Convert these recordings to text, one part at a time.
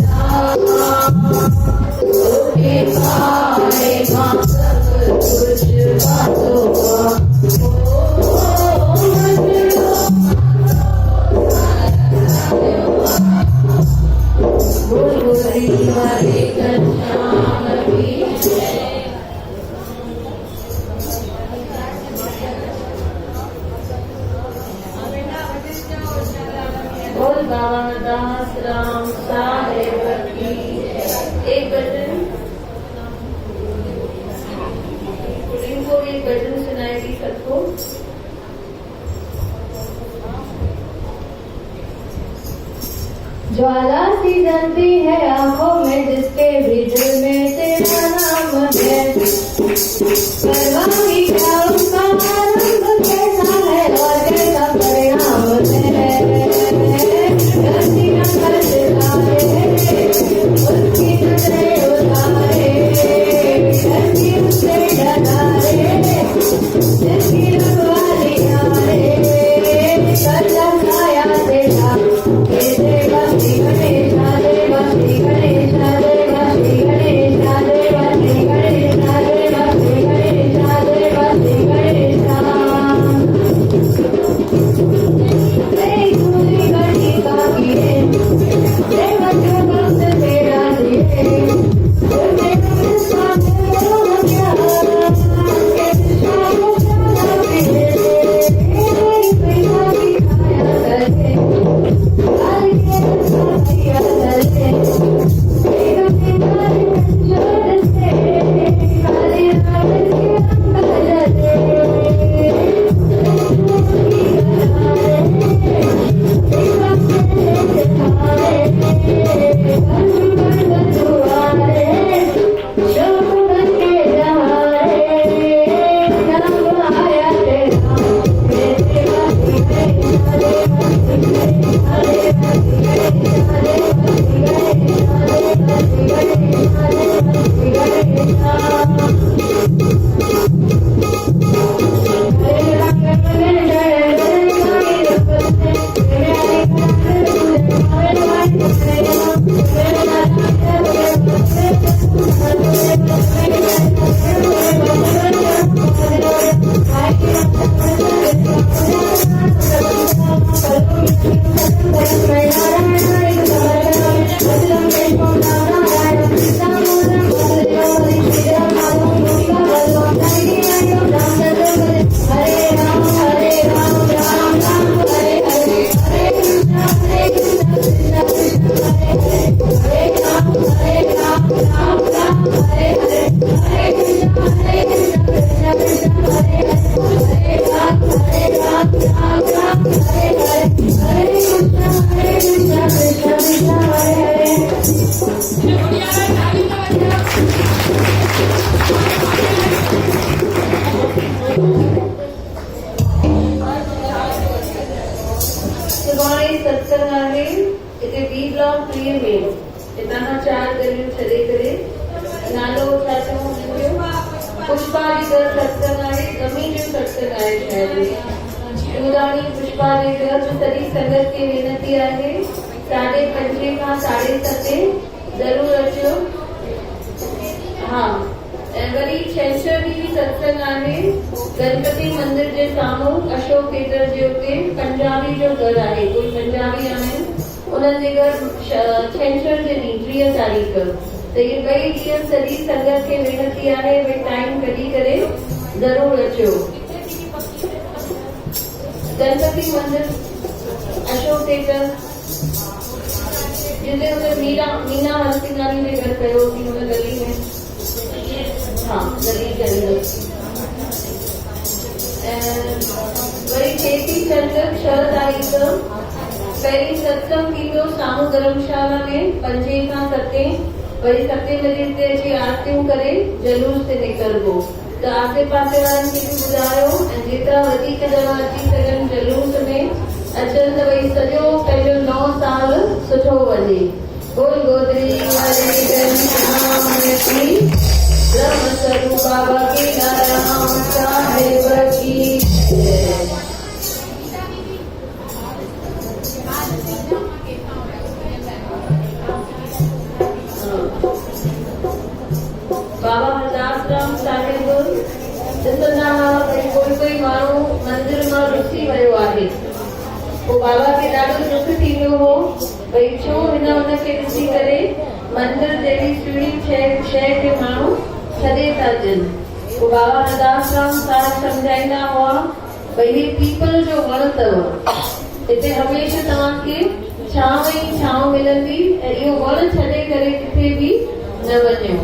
Love. ज्वाला सी जलती है आंखों में जिसके भी दिल में तेरा नाम है। परवाही क्या उसका आरंभ कैसा है और कैसा परिणाम है। धरती नंबर सितारे उसकी नजरें उतारे, धरती उससे डरारे जिसकी रखवाली आए। कर लखाया तेरा देवा श्री गणेश देवा श्री गणेश देवा श्री गणेश देवा श्री गणेश देवा श्री गणेश देवा श्री गणेश। तेरी पूरी गणि का किए देवा जो भक्त तेरा दिए तुझे साथ हो गया के शाम शाम पिए तेरी प्रेमा की छाया करे हर के साथिया चले तेरा प्यार जोड़ से हरे रात के अंदर जले सत्संग आहे इथे बी ब्लॉक 3 में हितां खां 4 गलियूं छॾे करे नालो छा चऊं पुष्पा जी घर सत्संग आहे गमी जो सत्संग आहे शहर में उदाणी पुष्पा जे घर जो सॼी संगत खे वेनती आहे 5:30 खां 7:30 ज़रूर अचो। हाँ ऐं वरी छंछर ॾींहुं सत्संग आहे गणपति मंदिर जे साम्हूं अशोक थिएटर जे उते पंजाबी जो घर आहे कोई पंजाबी आहिनि उन्हनि जे घर छंछर जे ॾींहुं 30 तारीख़ त इहे ॿई ॾींहं सॼी संगत खे वेनती आहे भई टाइम कढी करे ज़रूर अचो। गणपति मंदिर अशोक थिएटर जिते उते मीना हस्तिनानी जे घर कयो थी हुन गली में हाँ गली के अंदर वरी चेटी चंड 6 तारीख़ पहिरीं सत्संग थींदो साम्हूं धर्मशाला में 5 खां 7 वरी 7 बजे ते अची आरतियूं करे जलूस ते निकिरबो त आसे पासे वारनि खे बि ॿुधायो ऐं जेतिरा वधीक ॼणा अची सघनि जलूस में अचनि त भई सॼो पंहिंजो नओं साल सुठो वञे। बोल गोदरी हरे कृष्ण की ब्रह्म स्वरूप बाबा की नारायण साहेब की बाबा हरदास राम साहिब ॾिसंदा कोई माण्हू मंदिर मां रुसी वियो आहे पोइ बाबा खे ॾाढो दुख थी वियो हो भई छो हिन हुनखे ॾिसी करे मंदिर जहिड़ी सुहिणी शइ खे माण्हू छॾे था ॾियनि। पोइ बाबा हरदास राम साहिब सम्झाईंदा हुआ भई ही पीपल जो वण अथव, हिते हमेशह तव्हांखे छांव ई छांव मिलंदी ऐं इहो वण छॾे करे किथे बि न वञो।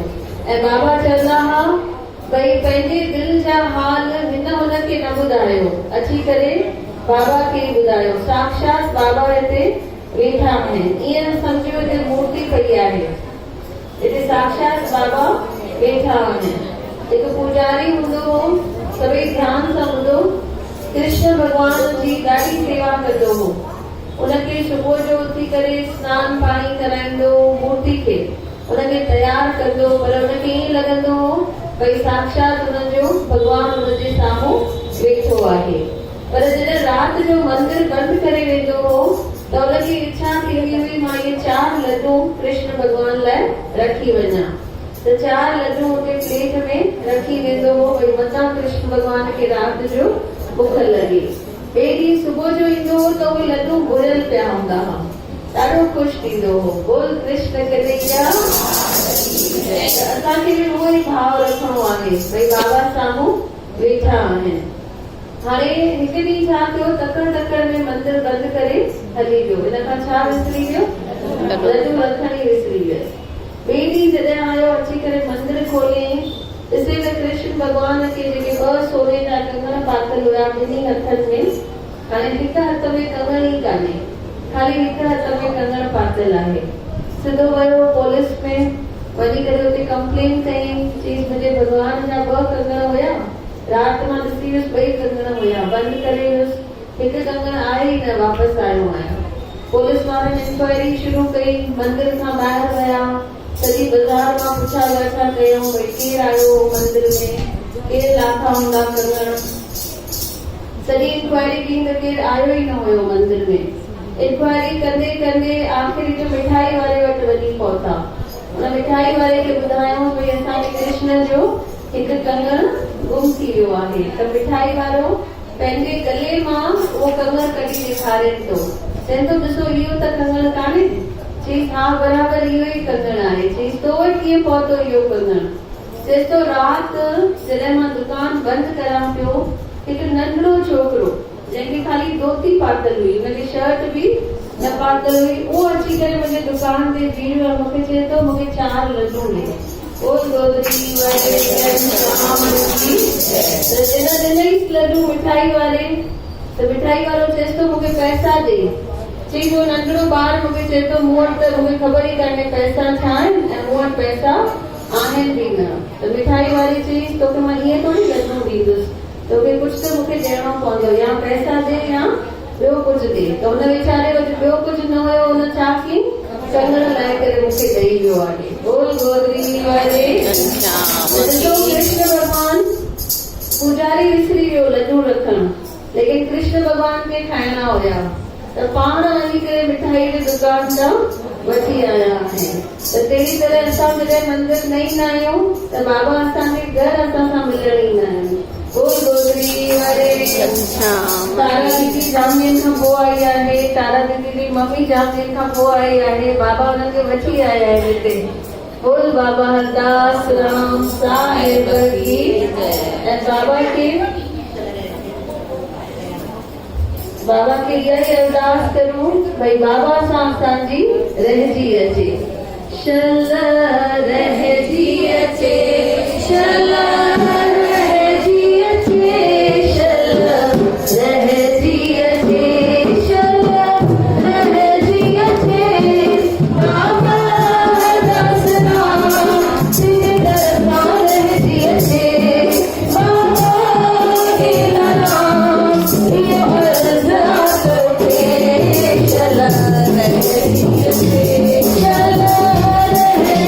ऐं बाबा चवंदा हुआ भई पंहिंजे दिल जा हाल हिन हुनखे न ॿुधायो, अची करे बाबा खे ॿुधायो। साक्षात बाबा हिते वेठा आहिनि, ईअं सम्झो हिते मूर्ति पई आहे, हिते साक्षात बाबा वेठा आहिनि। हिकु पुजारी हूंदो हो, सभई ध्यान सां ॿुधो, कृष्ण भॻवान जी ॾाढी सेवा कंदो हो। उनखे सुबुह जो उथी करे सनानु पाणी कराईंदो, मूर्ति खे उनखे तयारु कंदो, पर उनखे ईअं लॻंदो हो भई साक्षात उनजो भॻवान उनजे साम्हूं वेठो आहे। पर जॾहिं राति जो मंदिर बंदि करे वेंदो हो त उनजी इच्छा थींदी हुई मां इहे 4 लड्डू कृष्ण भॻवान लाइ रखी वञा, त 4 लड्डू उनजे प्लेट में रखी वेंदो हो भई मतां कृष्ण भॻवान खे राति जो बुख लॻे। ॿिए ॾींहुं सुबुह जो ईंदो हो त उहे लड्डू भुरियल पिया हूंदा हुआ, ॾाढो ख़ुशि थींदो हो, बोल कृष्ण कन्हैया। असांखे बि उहो ई भाव रखणो आहे भई बाबा साम्हूं वेठा आहिनि। हाणे हिकु ॾींहुं छा थियो, तकड़ में मंदिर बंदि करे हली वियो। हिन खां छा विसरी वियो, लड्डू रखण ई विसरी वियो। ॿिए ॾींहुं जॾहिं आयो, अची करे मंदिर खोलियईं, ॾिसे त कृष्ण भॻवान खे जेके 2 सोने जा कंगण पातल हुया ॿिन्ही हथनि में, हाणे हिकु हथ में कंगण ई कान्हे, खाली हिकु हथ में कंगण पातल आहे। सिधो वियो पुलिस में, वञी करे उते कंप्लेन कयईं, चईं मुंहिंजे भॻवान जा 2 कंगण हुया, राति मां ॾिसी वियुसि 2 कंगण हुया, बंदि करे वियुसि, हिकु कंगण आहे ई न, वापसि आयो आहियां। पुलिस वारनि इंक्वायरी शुरू कई, मंदिर खां ॿाहिरि विया, सॼी बाज़ार मां पुछा ॻाछा कयूं भई केरु आयो मंदिर में, केरु लाथा हूंदा कंगण। सॼी इंक्वायरी कई त केरु आयो ई न हुयो मंदिर में। इंक्वायरी कंदे कंदे आख़िर हिकु मिठाई वारे वटि वञी पहुता। उन मिठाई वारे खे ॿुधायूं भई असांजे कृष्ण जो हिकु कंगण गुम थी वियो आहे। त मिठाई वारो पंहिंजे गले मां उहो कंगण कढी ॾेखारेनि थो, चवनि थो ॾिसो इहो त कंगण कान्हे। चईं हा बराबरि इहो ई कंगण आहे। चईं तो वटि कीअं पहुतो इहो कंगण? चएसि तो राति जॾहिं मां दुकान बंदि करां पियो, हिकु नंढड़ो छोकिरो जंहिंखे खाली धोती पातल हुई, हुनजी शर्ट बि न पातल हुई, उहो अची करे मुंहिंजे दुकान ते बीहो और मूंखे चए थो मूंखे 4 लड्डू ॾे। लड्डू मिठाई वारे, त मिठाई वारो चएसि थो मूंखे पैसा ॾे। चई जो नंढड़ो ॿार मूंखे चए थो मूं वटि त मूंखे ख़बर ई कान्हे पैसा छा आहिनि ऐं मूं वटि पैसा आहिनि बि न। त मिठाई वारी चई तोखे मां ईअं थोरी लड्डू ॾींदुसि, तोखे कुझु त मूंखे ॾियणो पवंदो, या पैसा ॾे या ॿियो कुझु ॾे। त हुन वीचारे वटि ॿियो कुझु न हुयो, हुन छा कई कंगण लाइ करे मूंखे ॾेई वियो आहे। बोल गोदरी वारे कृष्ण भॻवान। पुजारी विसरी वियो लड्डू रखण, लेकिन कृष्ण भॻवान खे खाइणा हुया, त पाण वञी करे मिठाई जी दुकान तां वठी आया आहिनि। त तहिड़ी तरह असां जॾहिं मंदिर न ईंदा आहियूं त बाबा असांजे घर असां सां मिलण ईंदा आहिनि। बोल गोदरी वारे। तारा दीदी जाम ॾींहंनि खां पोइ आई आहे, तारा दीदी जी मम्मी जाम ॾींहंनि खां पोइ आई आहे, बाबा हुनखे वठी आया आहिनि हिते। बोल बाबा हरदास राम साहिब की। ऐं बाबा खे इहा ई अरदास करूं भई बाबा सां असांजी रहिजी अचे, शल रहिजी अचे, शल रहिजी अचे, शल रहिजी अचे, शल रहिजी अचे। बाबा हरदास राम तुंहिंजे दरबार रहिजी अचे, बाबा हीरा राम इहो अर्ज़ तोखे, शल रहिजी अचे, शल रहिजी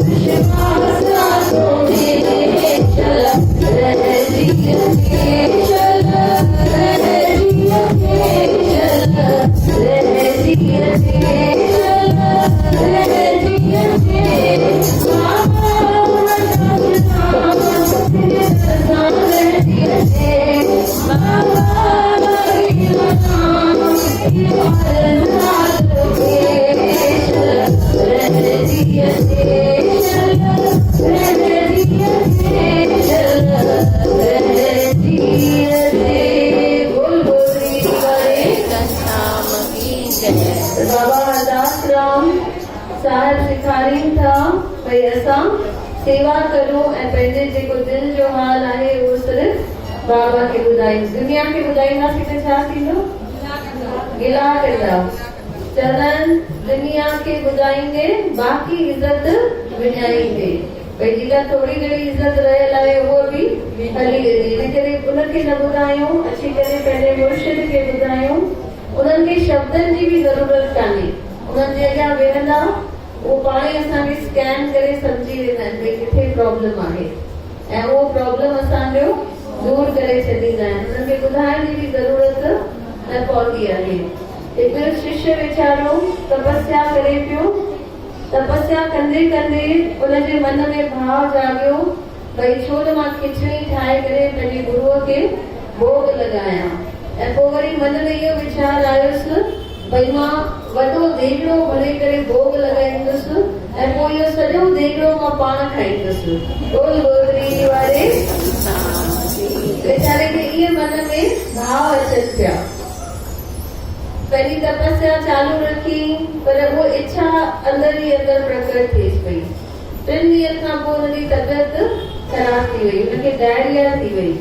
विश्वास आंखों में चला रह जिया के चला रह जिया के चला रह जिया के चला रह जिया के बाबा रह जिया के बाबा हरदास राम साहिब सेखारीनि था भई असां सेवा करूं ऐं पंहिंजे जेको दिल जो हाल आहे उहो सिर्फ़ु बाबा खे ॿुधायूं। दुनिया खे ॿुधाईंदासीं त छा थींदो? गिला कंदा। चवंदा दुनिया खे ॿुधाईंदे बाक़ी इज़त विञाईंदे। भई जेका थोरी घणी इज़त रहियल आहे उहो बि हली वेंदी। इन करे उनखे न ॿुधायूं, अची करे पंहिंजे मुर्शिद खे ॿुधायूं। उन्हनि खे शब्दनि जी बि ज़रूरत कान्हे। उन्हनि जे अॻियां वेहंदा उहो पाण ई असांखे स्कैन करे सम्झी वेंदा आहिनि भई किथे प्रॉब्लम आहे ऐं उहो प्रॉब्लम असांजो दूर करे छॾींदा आहिनि। उन्हनि खे ॿुधाइण जी बि ज़रूरत न पवंदी आहे। हिकु शिष्य वीचारो तपस्या करे पियो। तपस्या कंदे कंदे उनजे मन में भाव जाॻियो भई छो न मां खिचड़ी ठाहे करे पंहिंजे गुरूअ खे भोग लॻायां। ऐं पोइ वरी मन में इहो वीचार आयुसि भई मां वॾो देगिड़ो भरे करे भोग लॻाईंदुसि ऐं पोइ इहो सॼो देगिड़ो मां पाण खाईंदुसि। गोल गोदरी वारे वीचारे खे इहे मन में भाव अचनि पिया। पंहिंजी तपस्या चालू रखी पर उहो इच्छा अंदर ई अंदर प्रकट थिएसि पई। 3 ॾींहंनि खां पोइ हुनजी तबियत ख़राब थी वई। हुनखे डायरिया थी वई,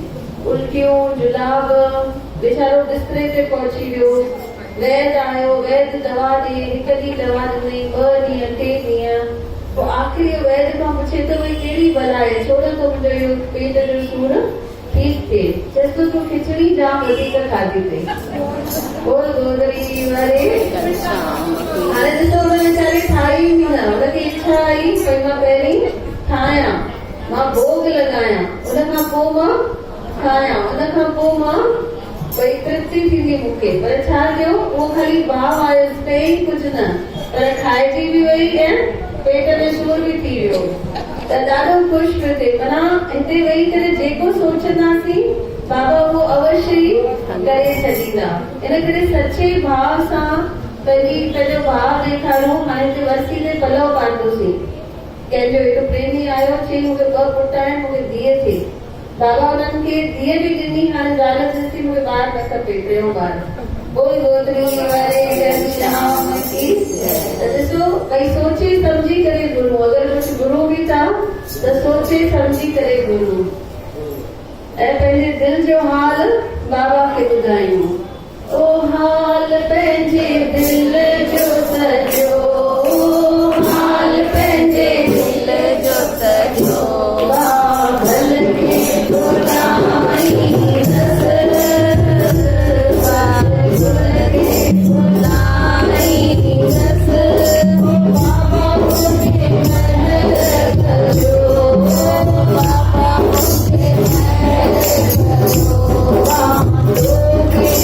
उल्टियूं जुलाब। वीचारो बिस्तरे ते पहुची वियो। वैद आयो, वैद दवा ॾे। हिकु ॾींहुं दवा ॾिनई, 2 ॾींहं, 3 ॾींहं। पोइ आख़िरी वैद खां पुछे त भई कहिड़ी बला आहे, छो न मुंहिंजो इहो पेट जो सूर ठीकु थिए। चएसि तो तूं खिचड़ी जाम वधीक खाधी अथई। गोल गोदरी वारे हाणे ॾिसो हुन वीचारे ठाही बि न। हुनखे इच्छा आई भई मां पहिरीं ठाहियां, मां भोग लॻायां, उनखां पोइ मां खायां, उनखां पोइ मां भई तृप्ति थींदी मूंखे। पर छा थियो, उहो ख़ाली भाव आयुसि, कई कुझु न, पर खाइजी बि वई ऐं पेट में सूर बि थी वियो। त ॾाढो ख़ुशि पियो थिए। माना हिते वेही करे जेको सोचंदासीं बाबा उहो अवश्य ई करे छॾींदा। इन करे सचे भाव सां पंहिंजो भाव ॾेखारूं। हाणे हिते वरसी ते पलव पातोसीं। कंहिंजो हिकु प्रेमी आयो, चई मूंखे 2 पुट आहिनि, मूंखे धीअ थिए। बाबा हुननि खे धीअ बि ॾिनी। हाणे ज़ाल ॾिसी मूंखे ॿार न खपे, 3 ॿार। कोई गोदरी वारे श्याम की। त ॾिसो भई सोचे सम्झी करे गुरू, अगरि कुझु गुरू बि था त सोचे सम्झी करे गुरू ऐं पंहिंजे दिल जो हाल बाबा खे ॿुधायूं। ओ हाल पंहिंजे दिल जो सॼो, हाल पंहिंजे दिल जो सॼो, बाबल खे घुराई नज़र, बाबल खे घुराई नज़र, बाबा मुझे महर करो, बाबा मुझे महर करो, बाबा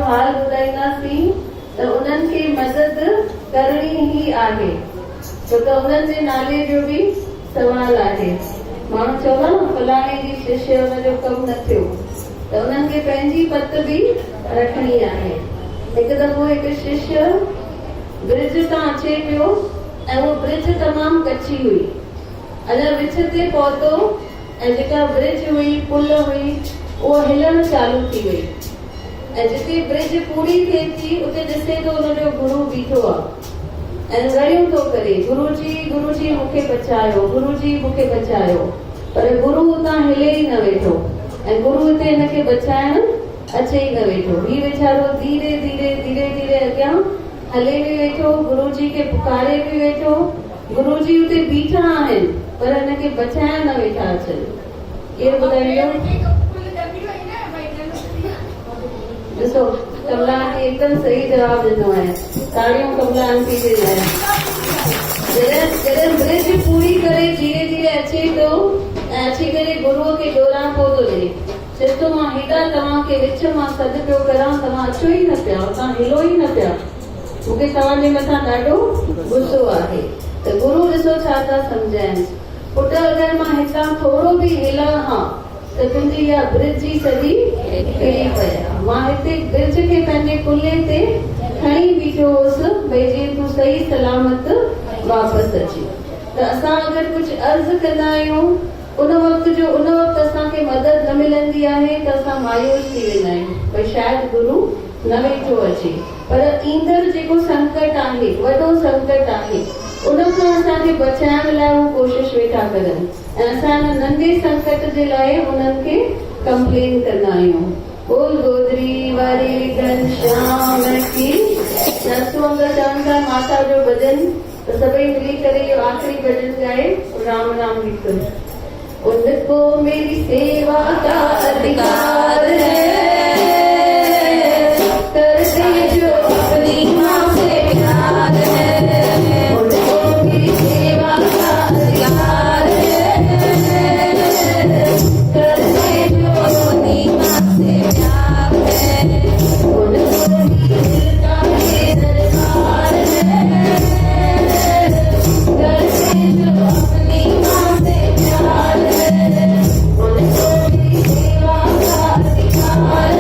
हाल ॿुधाईंदासीं त उन्हनि खे मदद करणी ई आहे, छो त उन्हनि जे नाले जो बि सवाल आहे। माण्हू चवंदा न फलाणे जी शिष्य हुनजो कमु न थियो, त उन्हनि खे पंहिंजी पत बि रखणी आहे। हिकु दफ़ो हिकु शिष्य ब्रिज तां अचे पियो ऐं उहो ब्रिज तमामु कची हुई। अञा विच ते पहुतो ऐं जेका ब्रिज हुई, पुल हुई, उहो हिलण चालू थी वई ऐं जिते ब्रिज पूरी थिए थी उते ॾिसे थो हुनजो गुरु बीठो आहे ऐं रड़ियूं थो करे, गुरुजी गुरुजी मूंखे बचायो, गुरुजी मूंखे बचायो। पर गुरु उतां हिले ई न वेठो ऐं गुरु हिते हिनखे बचाइण अचे ई न वेठो। हीउ वीचारो धीरे धीरे धीरे धीरे अॻियां हले बि वेठो, गुरुजी खे पुकारे बि वेठो। गुरुजी उते बीठा आहिनि पर हिनखे बचाइण न वेठा अचनि। केरु ॿुधाईंदो? ॾिसो, कमला आंटी हिकदमि सही जवाबु ॾिनो आहे। ताड़ियूं कमला आंटी जे लाइ। जॾहिं ब्रिज पूरी करे धीरे धीरे अचे थो ऐं अची करे गुरूअ खे ॾोरां पोइ थो ॾे, चए थो मां हेॾा तव्हांखे विच मां सॾु पियो करां, तव्हां अचो ई न पिया, तव्हां हिलो ई न पिया, मूंखे तव्हांजे मथां ॾाढो गुस्सो आहे। त गुरू ॾिसो छा था सम्झाइनि, पुट अगरि मां हितां थोरो बि हिलां हा त तुंहिंजी इहा ब्रिज जी सॼी किरी पए। मां हिते ब्रिज खे पंहिंजे कुल्हे ते खणी बीठो हुअसि भई जीअं तूं सही सलामत वापसि अची। त असां अगरि कुझु अर्ज़ु कंदा आहियूं उन वक़्तु असांखे मदद न मिलंदी आहे त असां मायूस थी वेंदा आहियूं भई शायदि गुरू न वेठो अचे। पर ईंदड़ जेको संकट आहे, वॾो संकट आहे, उन खां असांखे बचाइण लाइ उहे कोशिशि वेठा करनि ऐं असां हिन नंढे संकट जे लाइ उन्हनि खे कंप्लेन कंदा आहियूं। बोल गोदरी वारी घनश्याम की। नरसू अंकल चवनि था माता जो भॼन, त सभई मिली करे इहो आख़िरी भॼन ॻाए राम राम लिखो। उनको मेरी सेवा का अधिकार है, करते जो अपनी माँ से प्यार है, उनको मेरी सेवा का अधिकार है, करते जो अपनी माँ से प्यार है, उनको दिल का ये दरबार है, करते जो अपनी माँ से प्यार है, उनको मेरी सेवा का अधिकार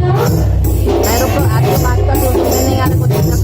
Mayroon po at basta po nangyayari po dito.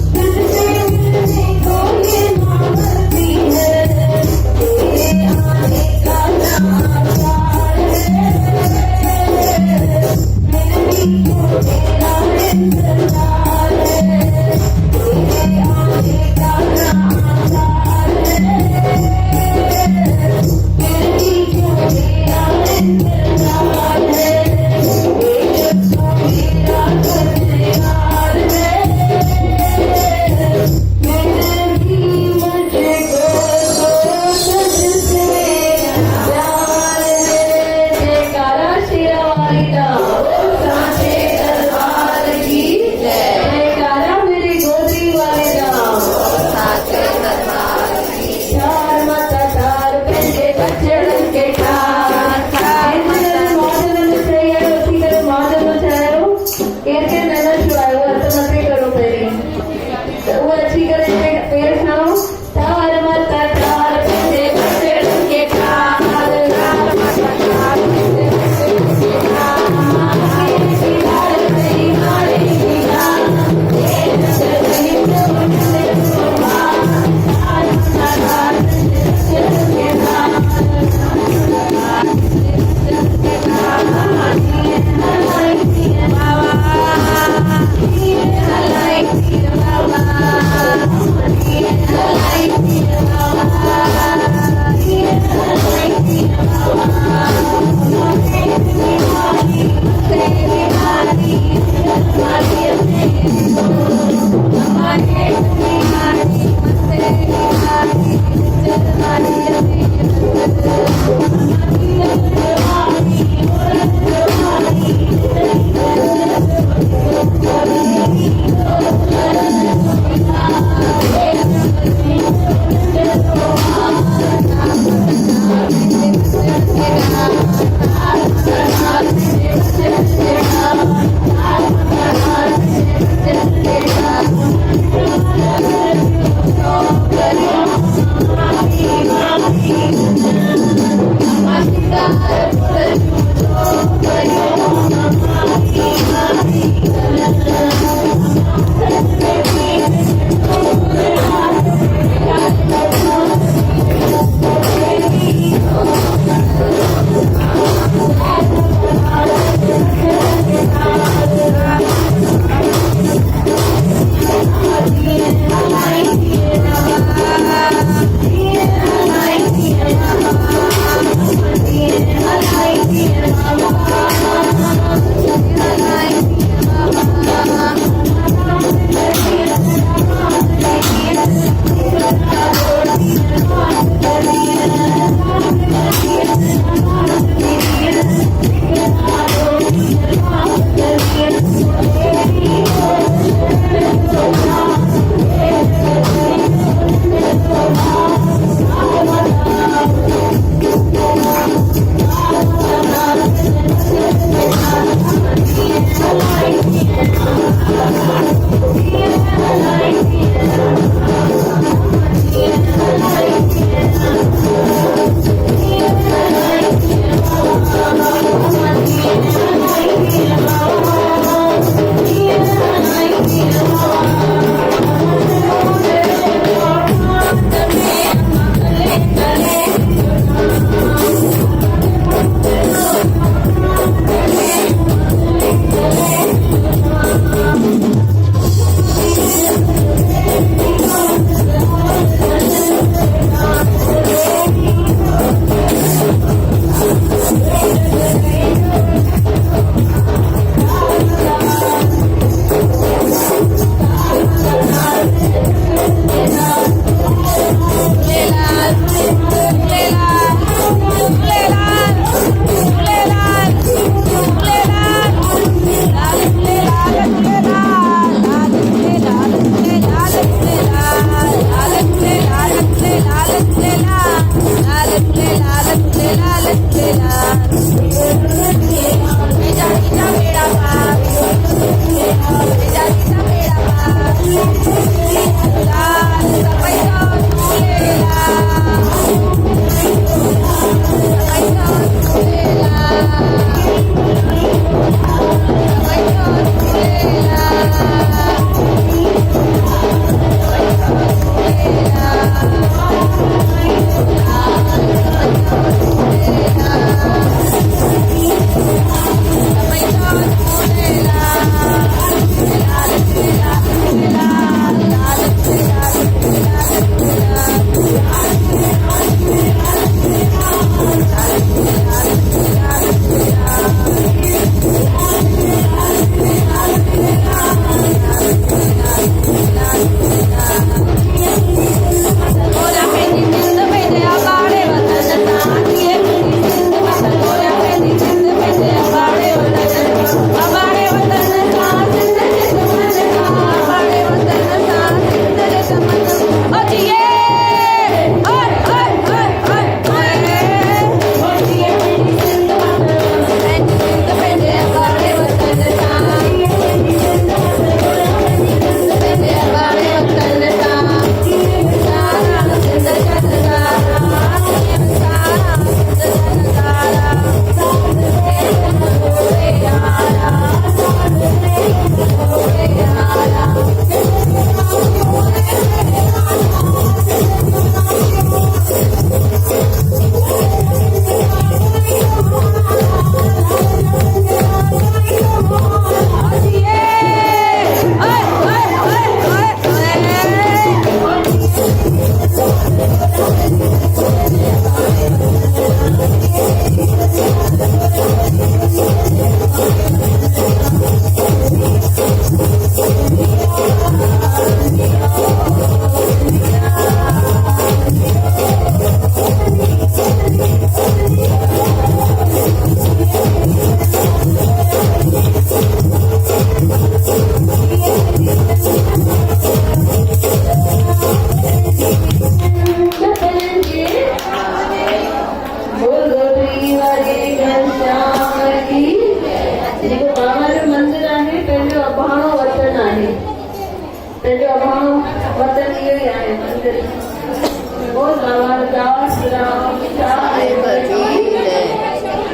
Ram साहेब की जय।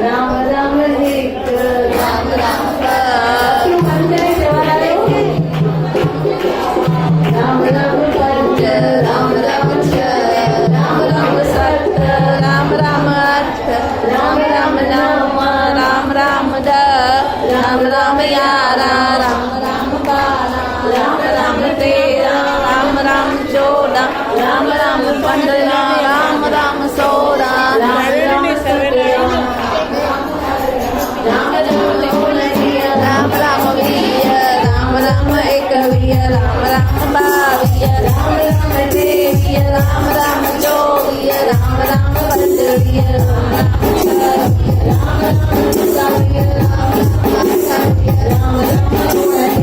राम राम एक राम राम क्यों मंदिर चला राम राम पंच राम राम छह राम राम सत राम राम अठ राम राम नाम राम राम दह राम राम यारा राम राम बारा राम राम तेरा राम राम चौदह राम राम पंद्रह राम राम सोलह राम राम सत्रह राम राम उन्नीस राम राम वीह राम राम एकवीह राम राम बावीह राम राम तेवीह राम राम चौवीह राम राम पंजवीह राम राम छवीह राम राम सतावीह राम राम अठावीह राम राम उणिवीह